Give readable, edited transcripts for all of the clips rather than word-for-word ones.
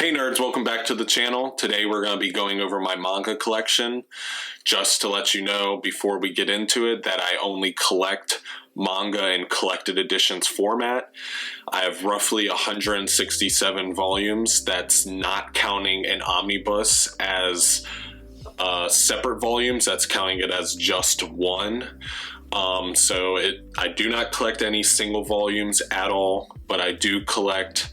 Hey nerds, welcome back to the channel. Today we're going to be going over my manga collection. Just to let you know before we get into it that I only collect manga in collected editions format. I have roughly 167 volumes. That's not counting an omnibus as separate volumes. That's counting it as just one. I do not collect any single volumes at all, but I do collect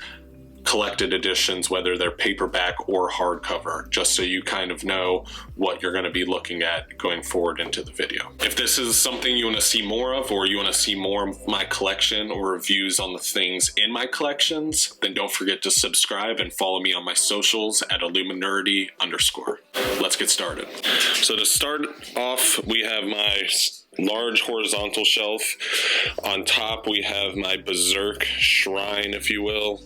collected editions, whether they're paperback or hardcover, just so you kind of know what you're going to be looking at going forward into the video. If this is something you want to see more of, or you want to see more of my collection or reviews on the things in my collections, then don't forget to subscribe and follow me on my socials at illuminurdy_. Let's get started. So to start off, we have my large horizontal shelf. On top we have my Berserk shrine, if you will,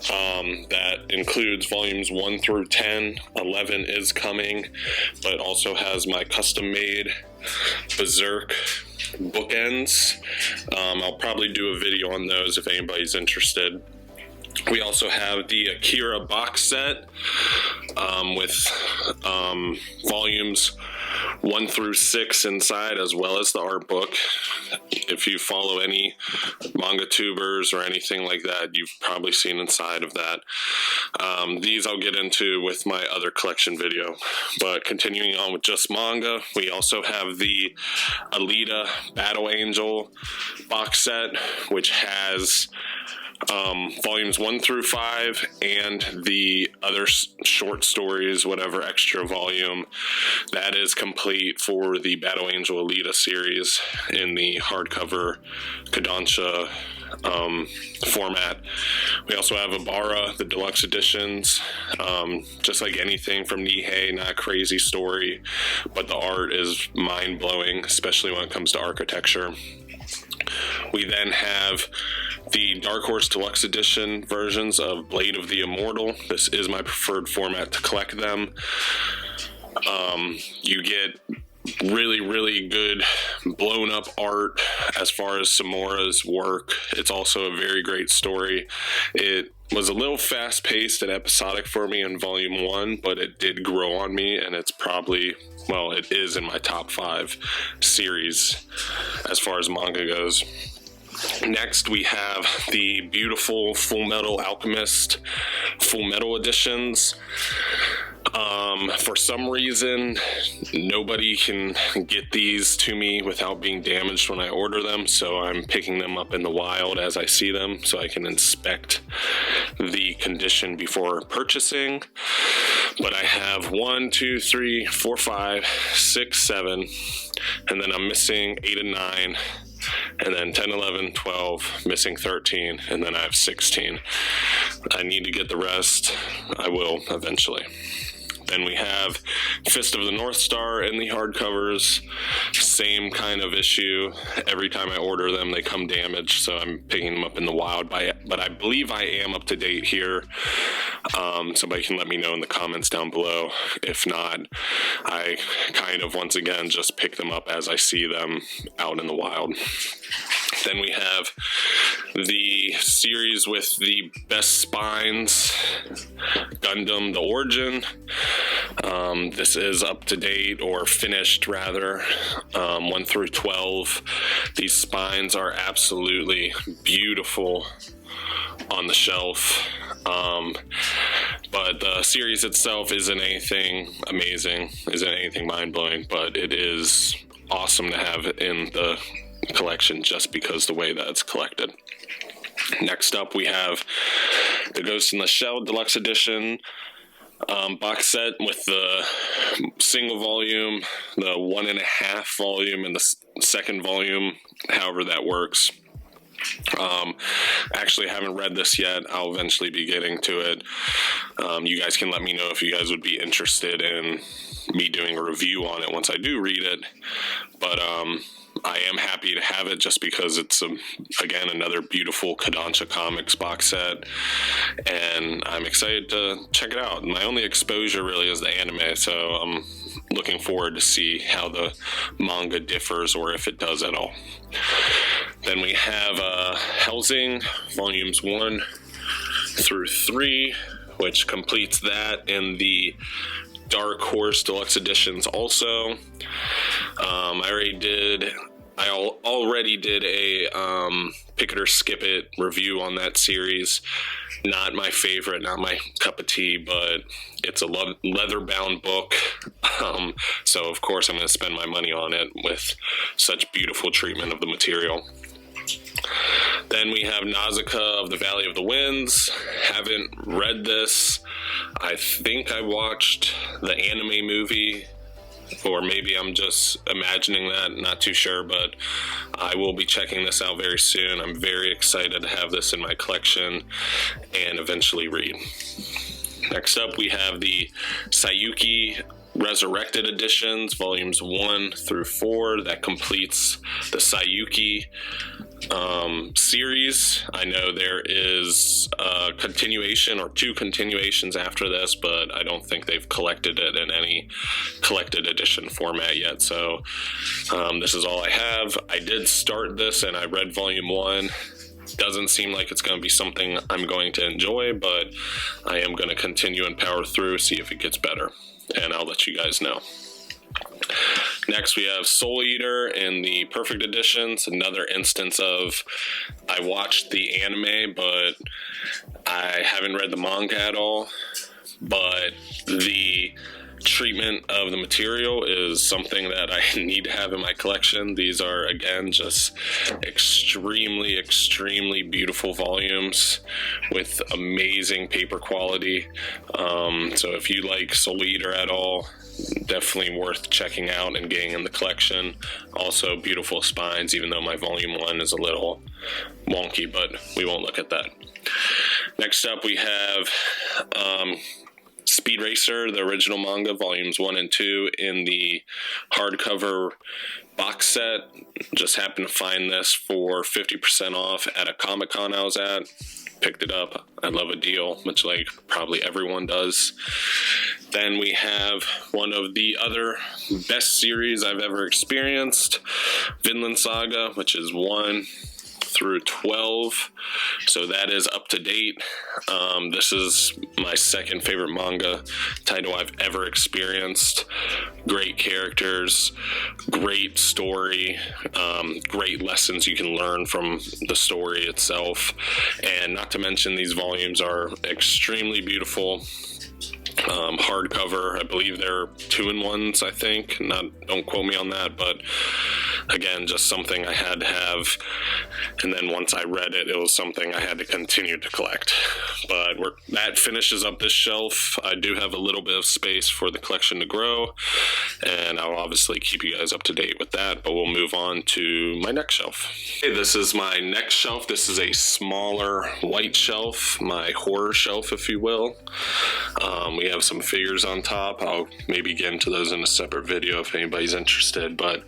that includes volumes 1 through 10. 11 is coming, but also has my custom made Berserk Bookends. I'll probably do a video on those if anybody's interested. We also have the Akira box set with volumes 1 through 6 inside, as well as the art book. If you follow any manga tubers or anything like that, you've probably seen inside of that. These I'll get into with my other collection video. But continuing on with just manga, we also have the Alita Battle Angel box set, which has volumes 1 through 5 and the other short stories, whatever extra volume that is complete for the Battle Angel Alita series in the hardcover Kodansha format. We also have Abara, the deluxe editions. Just like anything from Nihei, not a crazy story, but the art is mind-blowing, especially when it comes to architecture. We then have the Dark Horse Deluxe Edition versions of Blade of the Immortal. This is my preferred format to collect them. You get really good blown up art as far as Samura's work. It's also a very great story. It was a little fast paced and episodic for me in volume 1, but it did grow on me, and it's probably, well, it is in my top 5 series as far as manga goes. Next, we have the beautiful Full Metal Alchemist Full Metal editions. For some reason, nobody can get these to me without being damaged when I order them, so I'm picking them up in the wild as I see them so I can inspect the condition before purchasing. But I have 1, 2, 3, 4, 5, 6, 7, and then I'm missing 8 and 9. And then 10, 11, 12, missing 13, and then I have 16. I need to get the rest. I will eventually. Then we have Fist of the North Star in the hardcovers. Same kind of issue. Every time I order them, they come damaged, so I'm picking them up in the wild. But I believe I am up to date here. Somebody can let me know in the comments down below. If not, I kind of, once again, just pick them up as I see them out in the wild. Then we have the series with the best spines, Gundam The Origin. This is up to date, or finished rather, 1 through 12. These spines are absolutely beautiful on the shelf. But the series itself isn't anything amazing, isn't anything mind-blowing, but it is awesome to have in the collection just because the way that it's collected. Next up, we have the Ghost in the Shell Deluxe Edition box set with the single volume, the 1.5 volume, and the second volume, however that works. Actually, I haven't read this yet. I'll eventually be getting to it. You guys can let me know if you guys would be interested in me doing a review on it once I do read it. But I am happy to have it just because it's, again, another beautiful Kodansha Comics box set, and I'm excited to check it out. My only exposure really is the anime, so I'm looking forward to see how the manga differs, or if it does at all. Then we have Helsing, volumes 1 through 3, which completes that in the Dark Horse Deluxe Editions also. I already did a Pick It or Skip It review on that series. Not my favorite, not my cup of tea, but it's a leather-bound book. So of course I'm going to spend my money on it with such beautiful treatment of the material. Then we have Nausicaa of the Valley of the Winds. Haven't read this. I think I watched the anime movie, or maybe I'm just imagining that, not too sure, but I will be checking this out very soon. I'm very excited to have this in my collection and eventually read. Next up, we have the Sayuki Resurrected Editions, volumes 1 through 4. That completes the Sayuki series. I know there is a continuation or 2 continuations after this, but I don't think they've collected it in any collected edition format yet. So this is all I have. I did start this and I read volume 1. Doesn't seem like it's going to be something I'm going to enjoy, but I am going to continue and power through, see if it gets better, and I'll let you guys know. Next, we have Soul Eater in the Perfect Editions, another instance of I watched the anime, but I haven't read the manga at all, but the treatment of the material is something that I need to have in my collection. These are, again, just extremely, extremely beautiful volumes with amazing paper quality. So if you like Soul Eater at all, definitely worth checking out and getting in the collection. Also beautiful spines, even though my volume 1 is a little wonky, but we won't look at that. Next up, we have Speed Racer, the original manga, volumes 1 and 2 in the hardcover box set. Just happened to find this for 50% off at a Comic-Con I was at. Picked it up. I love a deal, much like probably everyone does. Then we have one of the other best series I've ever experienced, Vinland Saga, which is 1 through 12, so that is up to date. This is my second favorite manga title I've ever experienced. Great characters, great story, great lessons you can learn from the story itself, and not to mention these volumes are extremely beautiful. Hardcover, I believe they're 2-in-1s, I think. Don't quote me on that, but again, just something I had to have. And then once I read it, it was something I had to continue to collect. But that finishes up this shelf. I do have a little bit of space for the collection to grow, and I'll obviously keep you guys up to date with that, but we'll move on to my next shelf. Okay, this is my next shelf. This is a smaller white shelf, my horror shelf, if you will. We have some figures on top. I'll maybe get into those in a separate video if anybody's interested, but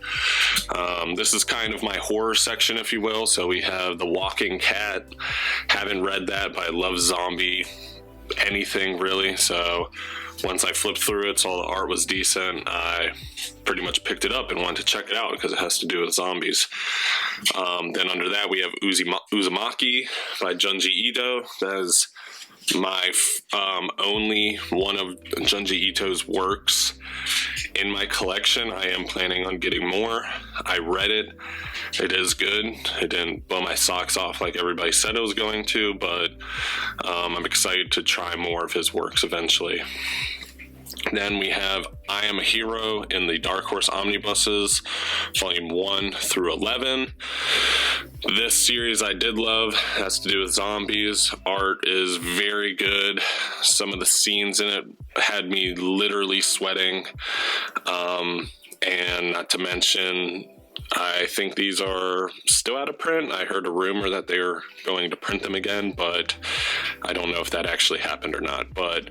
this is kind of my horror section, if you will. So we have The Walking Cat. Haven't read that, but I love zombie anything really, so once I flipped through it, saw the art was decent, I pretty much picked it up and wanted to check it out because it has to do with zombies. Then under that we have Uzumaki by Junji Ito. That is my only one of Junji Ito's works in my collection. I am planning on getting more. I read it. It is good. It didn't blow my socks off like everybody said it was going to, but I'm excited to try more of his works eventually. Then we have I Am a Hero in the Dark Horse Omnibuses, volume 1 through 11. This series I did love. It has to do with zombies. Art is very good. Some of the scenes in it had me literally sweating. And not to mention, I think these are still out of print. I heard a rumor that they're going to print them again, but I don't know if that actually happened or not. But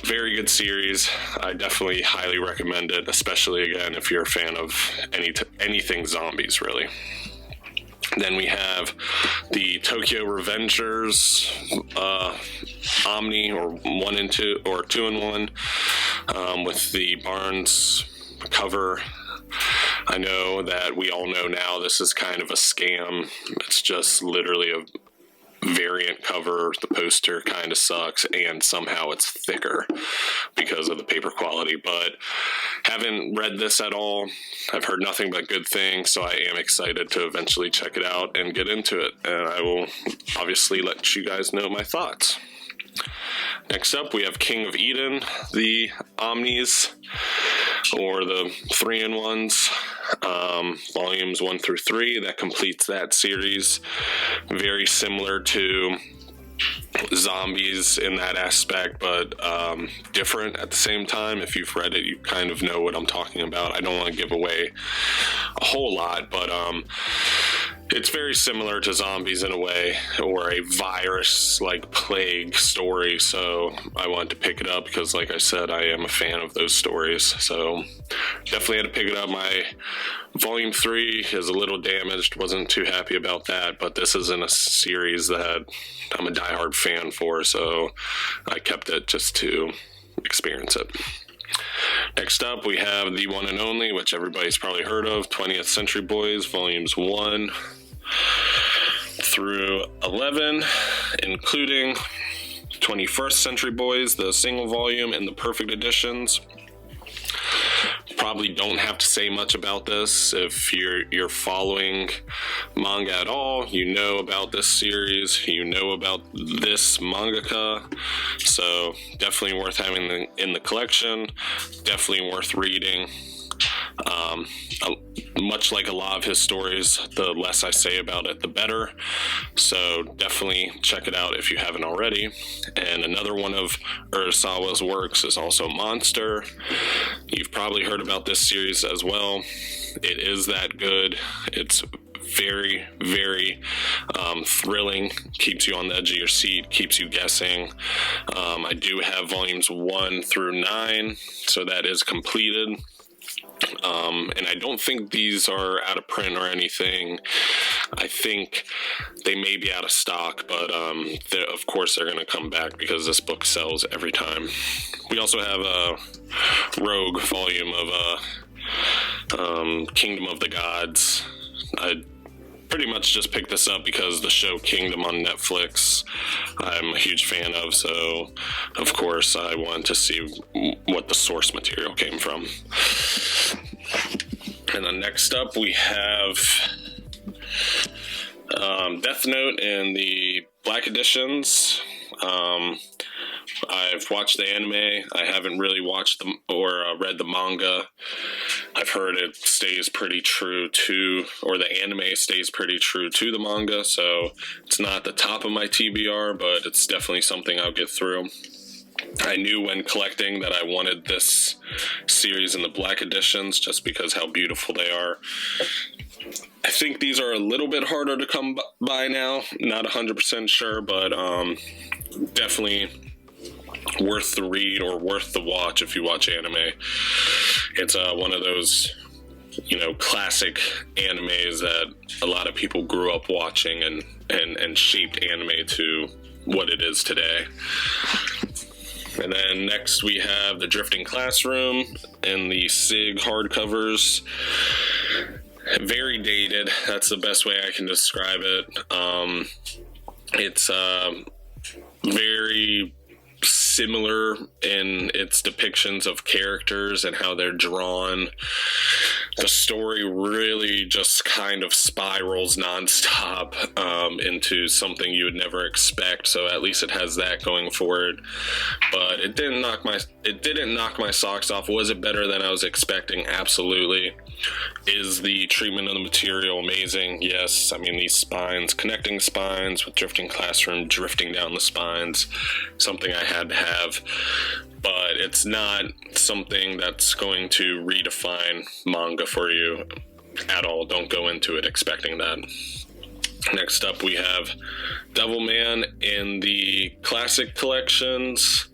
very good series. I definitely highly recommend it, especially again if you're a fan of anything zombies really. Then we have the Tokyo Revengers Omni, or 1 and 2 or 2-in-1 with the Barnes cover. I know that we all know now this is kind of a scam. It's just literally variant cover. The poster kind of sucks, and somehow it's thicker because of the paper quality. But haven't read this at all. I've heard nothing but good things, so I am excited to eventually check it out and get into it. And I will obviously let you guys know my thoughts. Next up, we have King of Eden, the Omnis, or the 3-in-1s, volumes 1 through 3. That completes that series. Very similar to Zombies in that aspect, but different at the same time. If you've read it, you kind of know what I'm talking about. I don't want to give away a whole lot, but it's very similar to Zombies in a way, or a virus-like plague story, so I wanted to pick it up because, like I said, I am a fan of those stories, so definitely had to pick it up. My Volume 3 is a little damaged, wasn't too happy about that, but this isn't a series that I'm a diehard fan for, so I kept it just to experience it. Next up, we have the one and only, which everybody's probably heard of, 20th Century Boys, Volumes 1 through 11, including 21st Century Boys, the single volume, and the perfect editions. Probably don't have to say much about this. If you're following manga at all, you know about this series, you know about this mangaka, so definitely worth having in the collection, definitely worth reading. Much like a lot of his stories, the less I say about it, the better. So definitely check it out if you haven't already. And another one of Urasawa's works is also Monster. You've probably heard about this series as well. It is that good. It's very, very thrilling, keeps you on the edge of your seat, keeps you guessing. I do have volumes 1 through 9, so that is completed. And I don't think these are out of print or anything. I think they may be out of stock, but of course they're going to come back because this book sells every time. We also have a Rogue volume of Kingdom of the Gods. I pretty much just picked this up because the show Kingdom on Netflix I'm a huge fan of, so of course I wanted to see what the source material came from. And then next up we have Death Note in the Black editions. I've watched the anime. I haven't really watched or read the manga. I've heard it stays pretty true to, or the anime stays pretty true to the manga, so it's not the top of my TBR, but it's definitely something I'll get through. I knew when collecting that I wanted this series in the Black editions just because how beautiful they are. I think these are a little bit harder to come by now. Not 100% sure, but definitely worth the read or worth the watch if you watch anime. It's one of those, classic animes that a lot of people grew up watching and shaped anime to what it is today. And then next we have The Drifting Classroom in the SIG hardcovers. Very dated. That's the best way I can describe it. It's very similar in its depictions of characters and how they're drawn. The story really just kind of spirals nonstop into something you would never expect, so at least it has that going for it. But it didn't knock my socks off. Was it better than I was expecting? Absolutely. Is the treatment of the material amazing? Yes. I mean, these spines, connecting spines with Drifting Classroom, drifting down the spines, something I had to have. But it's not something that's going to redefine manga for you at all. Don't go into it expecting that. Next up, we have Devilman in the classic collections.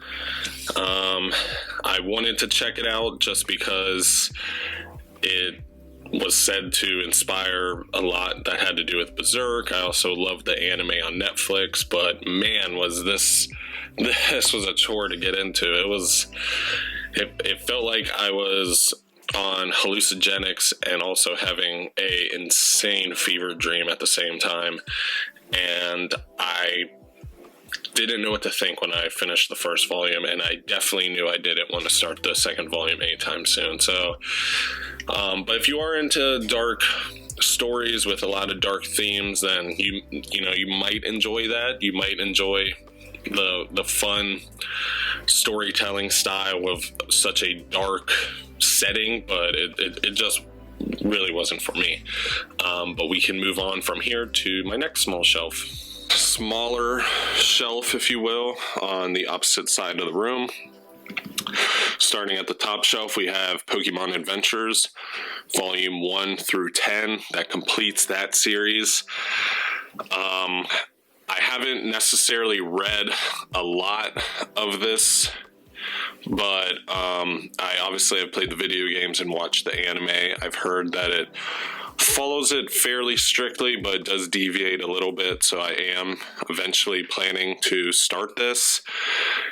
I wanted to check it out just because it was said to inspire a lot that had to do with Berserk. I also loved the anime on Netflix, but man, was this was a chore to get into. It felt like I was on hallucinogenics and also having a insane fever dream at the same time. and I didn't know what to think when I finished the first volume, and I definitely knew I didn't want to start the second volume anytime soon. So, but if you are into dark stories with a lot of dark themes, then you might enjoy that. You might enjoy the fun storytelling style of such a dark setting, but it just really wasn't for me. But we can move on from here to my next smaller shelf, if you will, on the opposite side of the room. Starting at the top shelf, we have Pokemon Adventures, volume 1 through 10. That completes that series. I haven't necessarily read a lot of this, but I obviously have played the video games and watched the anime. I've heard that it follows it fairly strictly, but does deviate a little bit, so I am eventually planning to start this.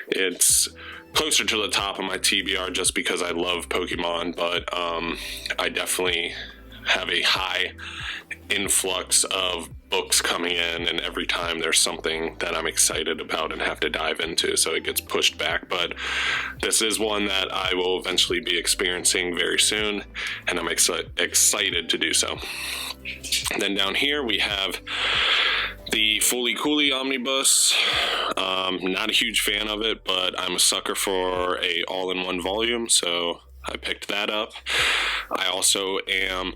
It's closer to the top of my TBR just because I love Pokemon, but I definitely have a high influx of books coming in, and every time there's something that I'm excited about and have to dive into, so it gets pushed back. But this is one that I will eventually be experiencing very soon, and I'm excited to do so. Then down here we have the Fully Cooley omnibus. Not a huge fan of it, but I'm a sucker for a all-in-one volume, so I picked that up. I also am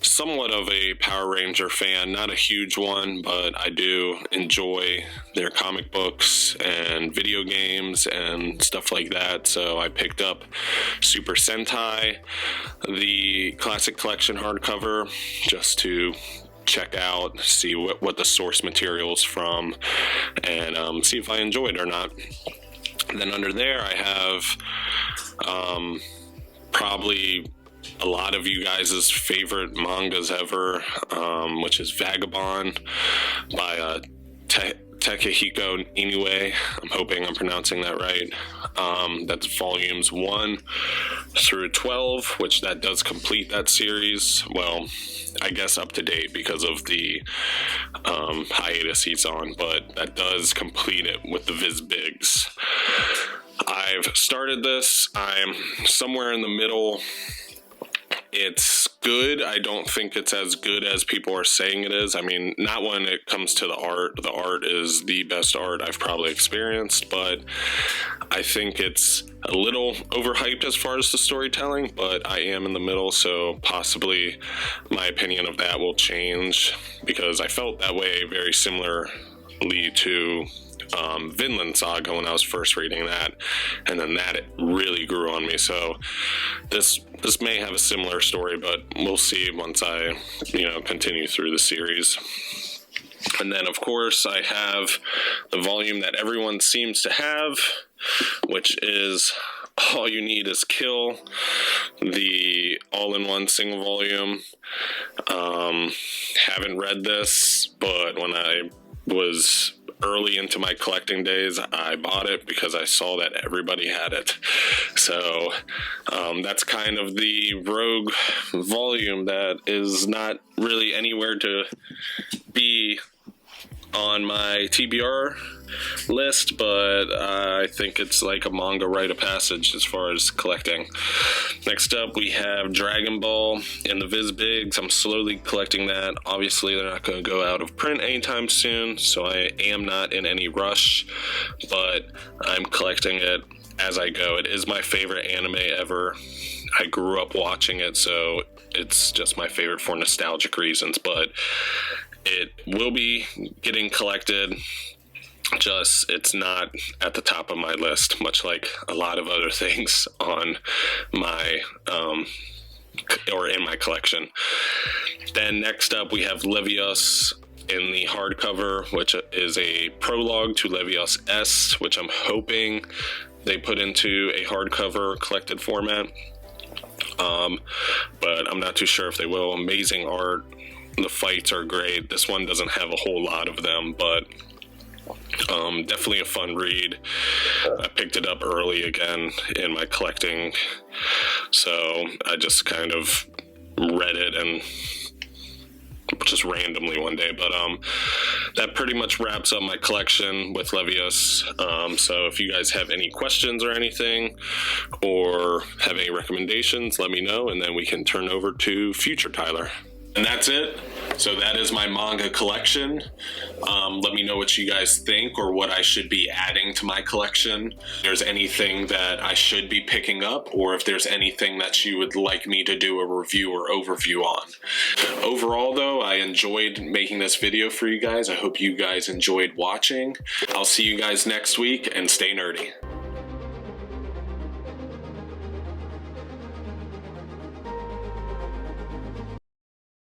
somewhat of a Power Ranger fan, not a huge one, but I do enjoy their comic books and video games and stuff like that. So I picked up Super Sentai, the Classic Collection hardcover, just to check out, see what the source material is from, and see if I enjoy it or not. And then under there I have probably a lot of you guys' favorite mangas ever, which is Vagabond by Takehiko Inoue. I'm hoping I'm pronouncing that right. That's volumes 1 through 12, which that does complete that series. Well, I guess up to date because of the hiatus he's on, but that does complete it with the Viz Bigs. I've started this. I'm somewhere in the middle. It's good. I don't think it's as good as people are saying it is. I mean, not when it comes to the art. The art is the best art I've probably experienced, but I think it's a little overhyped as far as the storytelling, but I am in the middle, so possibly my opinion of that will change, because I felt that way very similarly to Vinland Saga when I was first reading that, and then that it really grew on me. So this may have a similar story, but we'll see once I continue through the series. And then of course I have the volume that everyone seems to have, which is All You Need Is Kill, the all-in-one single volume. Haven't read this, but when I was early into my collecting days, I bought it because I saw that everybody had it. So that's kind of the rogue volume that is not really anywhere to be on my TBR list, but I think it's like a manga rite of passage as far as collecting. Next up we have Dragon Ball in the Viz Bigs. I'm slowly collecting that. Obviously they're not going to go out of print anytime soon, so I am not in any rush, but I'm collecting it as I go. It is my favorite anime ever. I grew up watching it, so it's just my favorite for nostalgic reasons, but it will be getting collected. Just it's not at the top of my list, much like a lot of other things on my or in my collection. Then next up we have Levios in the hardcover, which is a prologue to Levios S, which I'm hoping they put into a hardcover collected format, but I'm not too sure if they will. Amazing art. The fights are great. This one doesn't have a whole lot of them, but definitely a fun read. I picked it up early again in my collecting, so I just kind of read it and just randomly one day. But that pretty much wraps up my collection with Leviosa. So if you guys have any questions or anything, or have any recommendations, let me know, and then we can turn over to future Tyler. And that's it. So that is my manga collection. Let me know what you guys think, or what I should be adding to my collection. If there's anything that I should be picking up, or if there's anything that you would like me to do a review or overview on. Overall though, I enjoyed making this video for you guys. I hope you guys enjoyed watching. I'll see you guys next week, and stay nerdy.